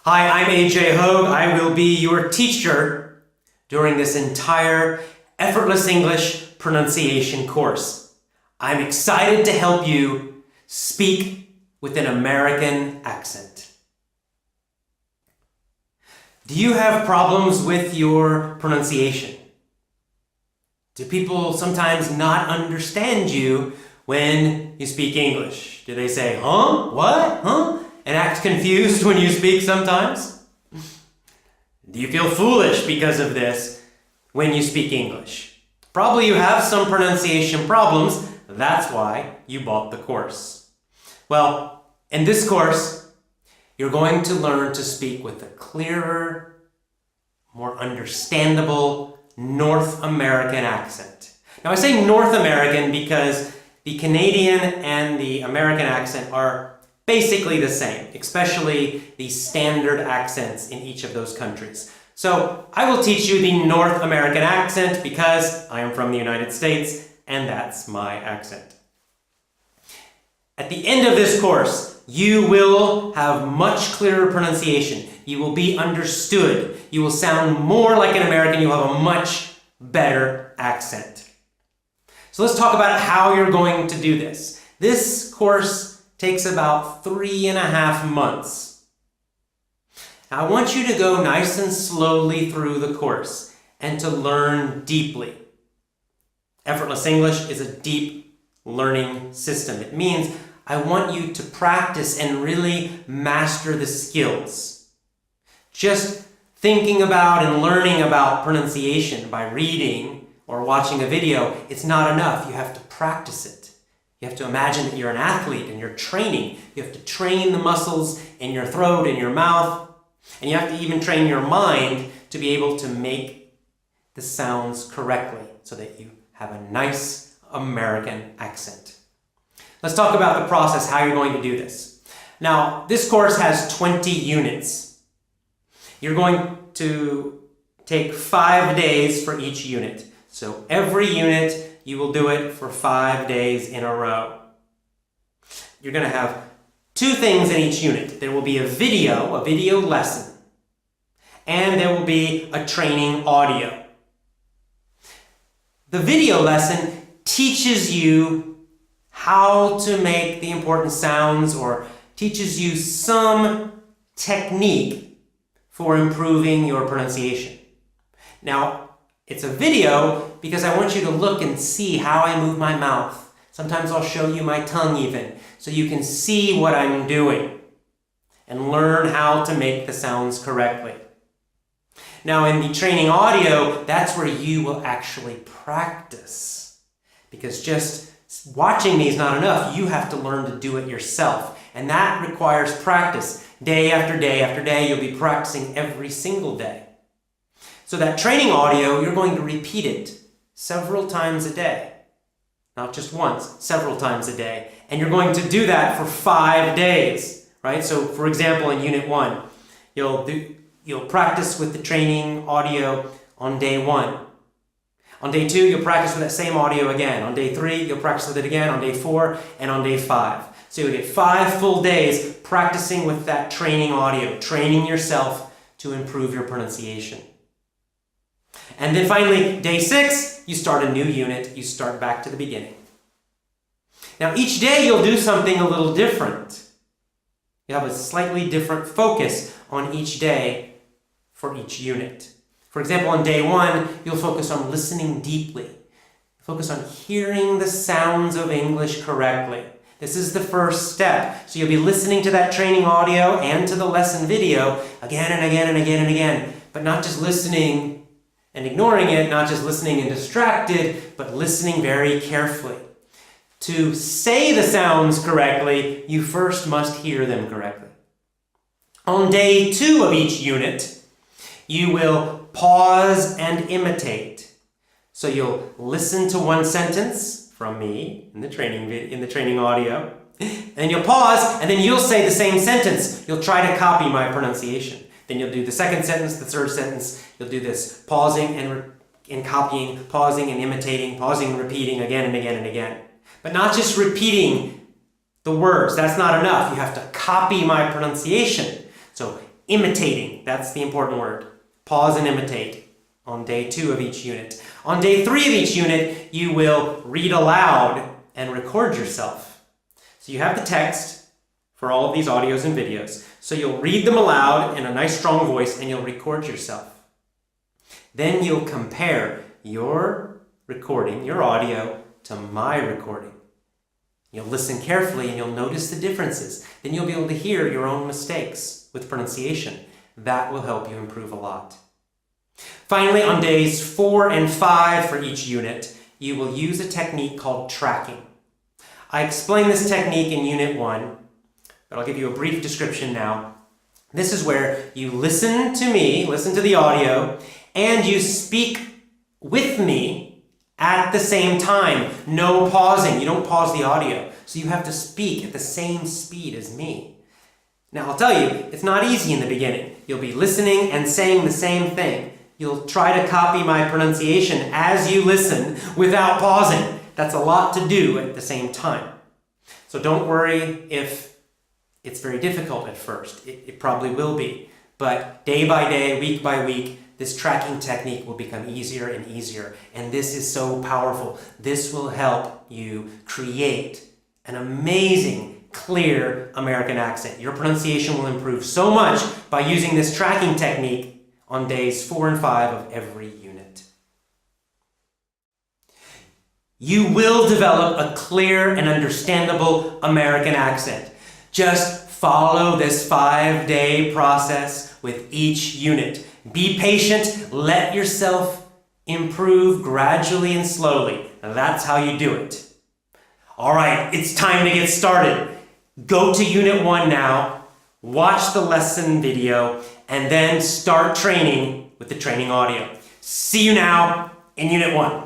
Hi, I'm AJ Hogue. I will be your teacher during this entire Effortless English pronunciation course. I'm excited to help you speak with an American accent. Do you have problems with your pronunciation? Do people sometimes not understand you when you speak English? Do they say, huh? What? Huh? And act confused when you speak sometimes? Do you feel foolish because of this when you speak English? Probably you have some pronunciation problems. That's why you bought the course. Well, in this course, you're going to learn to speak with a clearer, more understandable North American accent. Now, I say North American because the Canadian and the American accent are basically the same, especially the standard accents in each of those countries. So I will teach you the North American accent because I am from the United States and that's my accent. At the end of this course, you will have much clearer pronunciation. You will be understood. You will sound more like an American. You'll have a much better accent. So let's talk about how you're going to do this. This course takes about 3.5 months. Now, I want you to go nice and slowly through the course and to learn deeply. Effortless English is a deep learning system. It means I want you to practice and really master the skills. Just thinking about and learning about pronunciation by reading or watching a video, it's not enough. You have to practice it. You have to imagine that you're an athlete and you're training. You have to train the muscles in your throat and your mouth. And you have to even train your mind to be able to make the sounds correctly so that you have a nice American accent. Let's talk about the process, how you're going to do this. Now, this course has 20 units. You're going to take 5 days for each unit. So every unit, you will do it for 5 days in a row. You're going to have 2 things in each unit. There will be a video lesson, and there will be a training audio. The video lesson teaches you how to make the important sounds or teaches you some technique for improving your pronunciation. Now, it's a video because I want you to look and see how I move my mouth. Sometimes I'll show you my tongue even, so you can see what I'm doing and learn how to make the sounds correctly. Now in the training audio, that's where you will actually practice. Because just watching me is not enough. You have to learn to do it yourself. And that requires practice. Day after day after day, you'll be practicing every single day. So that training audio, you're going to repeat it several times a day. Not just once, several times a day. And you're going to do that for 5 days, right? So for example, in Unit 1, you'll practice with the training audio on day 1. On day 2, you'll practice with that same audio again. On day 3, you'll practice with it again. On day 4, and on day 5. So you'll get 5 full days practicing with that training audio, training yourself to improve your pronunciation. And then finally, day 6, you start a new unit. You start back to the beginning. Now, each day you'll do something a little different. You have a slightly different focus on each day for each unit. For example, on day 1, you'll focus on listening deeply. Focus on hearing the sounds of English correctly. This is the first step. So you'll be listening to that training audio and to the lesson video again and again and again and again, but not just listening and ignoring it, not just listening and distracted, but listening very carefully. To say the sounds correctly, you first must hear them correctly. On day 2 of each unit, you will pause and imitate. So you'll listen to one sentence from me in the training audio, and you'll pause, and then you'll say the same sentence. You'll try to copy my pronunciation. Then you'll do the second sentence, the third sentence. You'll do this pausing and copying, pausing and imitating, pausing and repeating again and again and again. But not just repeating the words. That's not enough. You have to copy my pronunciation. So imitating. That's the important word. Pause and imitate on day 2 of each unit. On day 3 of each unit, you will read aloud and record yourself. So you have the text for all of these audios and videos. So you'll read them aloud in a nice strong voice and you'll record yourself. Then you'll compare your recording, your audio, to my recording. You'll listen carefully and you'll notice the differences. Then you'll be able to hear your own mistakes with pronunciation. That will help you improve a lot. Finally, on days 4 and 5 for each unit, you will use a technique called tracking. I explained this technique in Unit 1, but I'll give you a brief description now. This is where you listen to me, listen to the audio, and you speak with me at the same time. No pausing. You don't pause the audio. So you have to speak at the same speed as me. Now, I'll tell you, it's not easy in the beginning. You'll be listening and saying the same thing. You'll try to copy my pronunciation as you listen without pausing. That's a lot to do at the same time. So don't worry if it's very difficult at first. It probably will be. But day by day, week by week, this tracking technique will become easier and easier. And this is so powerful. This will help you create an amazing, clear American accent. Your pronunciation will improve so much by using this tracking technique on days 4 and 5 of every unit. You will develop a clear and understandable American accent. Just follow this 5-day process with each unit. Be patient, let yourself improve gradually and slowly. Now that's how you do it. All right, it's time to get started. Go to Unit 1 now, watch the lesson video, and then start training with the training audio. See you now in Unit 1.